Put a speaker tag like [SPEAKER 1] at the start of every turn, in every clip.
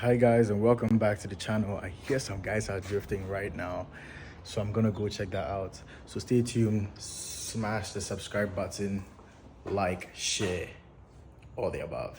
[SPEAKER 1] Hi guys, and welcome back to the channel. I hear some guys are drifting right now, so I'm gonna go check that out. So stay tuned, smash the subscribe button, like, share, all the above.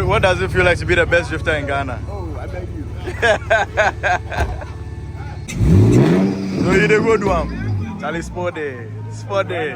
[SPEAKER 1] What does it feel like to be the best drifter in Ghana?
[SPEAKER 2] Oh, I beg you.
[SPEAKER 1] So you did go do one. Charlie Sport Day. Sport Day.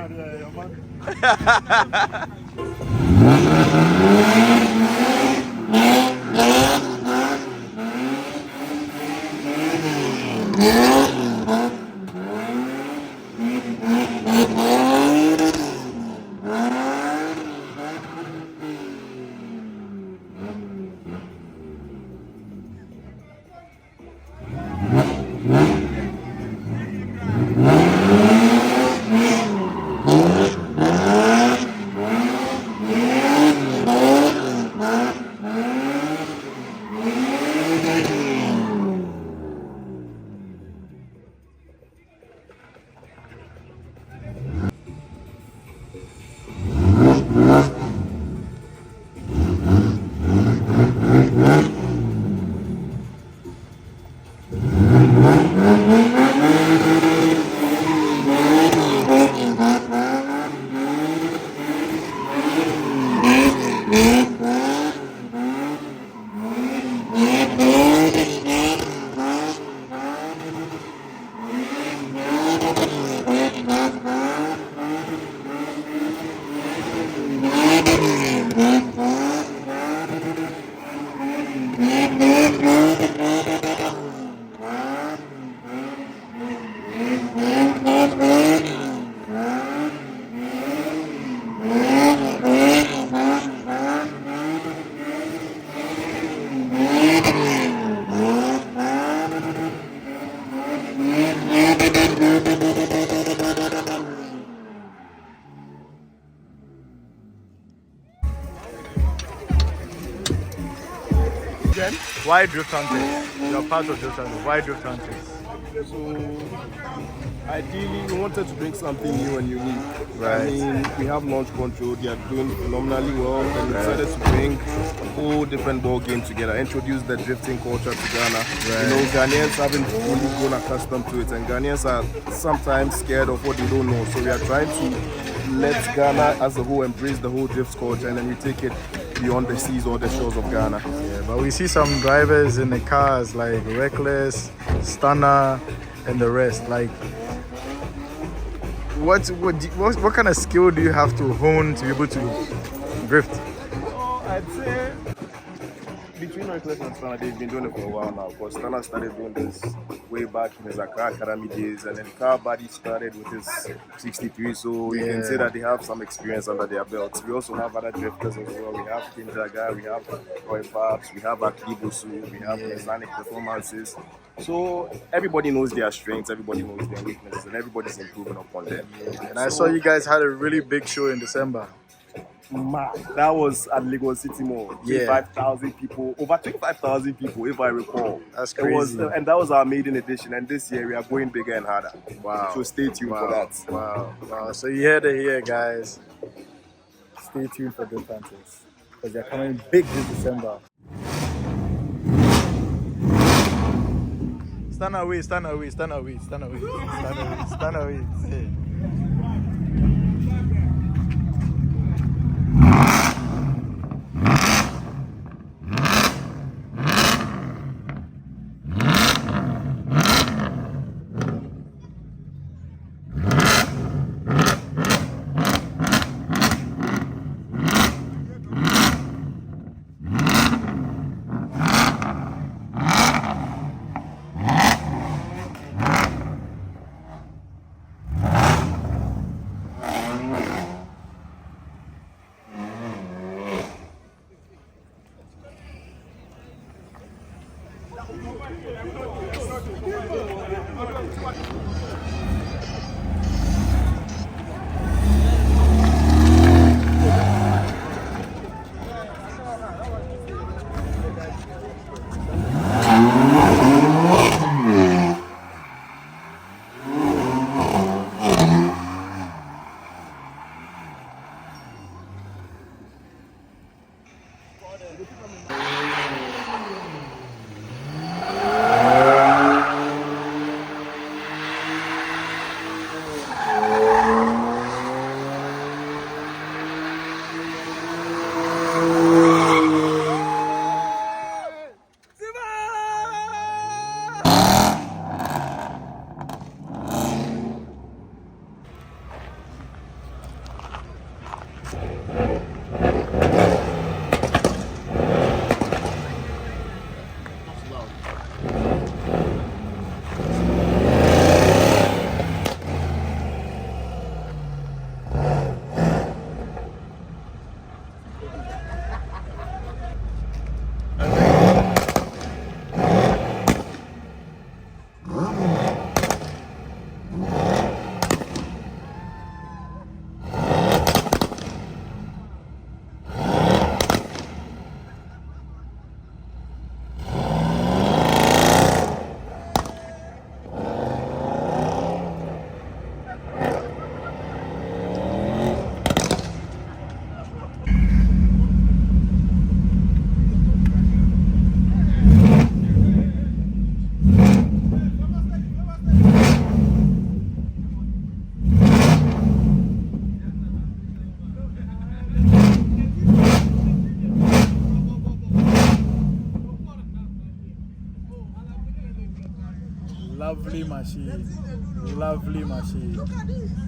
[SPEAKER 1] Why drift hunters? You're part of drift hunters. Why drift hunters?
[SPEAKER 2] So, ideally, we wanted to bring something new and unique.
[SPEAKER 1] Right.
[SPEAKER 2] I mean, we have launch control. They are doing phenomenally well. And we decided to bring a whole different ball game together. Introduce the drifting culture to Ghana.
[SPEAKER 1] Right.
[SPEAKER 2] You know, Ghanaians haven't fully grown accustomed to it, and Ghanaians are sometimes scared of what they don't know. So we are trying to let Ghana as a whole embrace the whole drift culture, and then we take it beyond the seas or the shores of Ghana.
[SPEAKER 1] Yeah, but we see some drivers in the cars like Reckless, Stunner, and the rest. Like, what kind of skill do you have to hone to be able to drift?
[SPEAKER 2] So I'd say between Reckless and Stunner, they've been doing it for a while now. Because Stunner started doing this way back in his Accra Academy days, and then Car Body started with his 63. So you can say that they have some experience under their belts. We also have other drifters as well. We have Kim Jaga, we have Roy Fabs, we have Akibosu, we have Mechanic Performances. So everybody knows their strengths, everybody knows their weaknesses, and everybody's improving upon them.
[SPEAKER 1] And I saw you guys had a really big show in December.
[SPEAKER 2] That was at Lagos City Mall. 25,000 people, over 25,000 people, if I recall.
[SPEAKER 1] That's crazy.
[SPEAKER 2] And that was our maiden edition. And this year we are going bigger and harder.
[SPEAKER 1] Wow.
[SPEAKER 2] So stay tuned for that.
[SPEAKER 1] Wow. So you heard it here, guys. Stay tuned for the Panthers because they're coming big this December. Stand away. Hey. Lovely machine.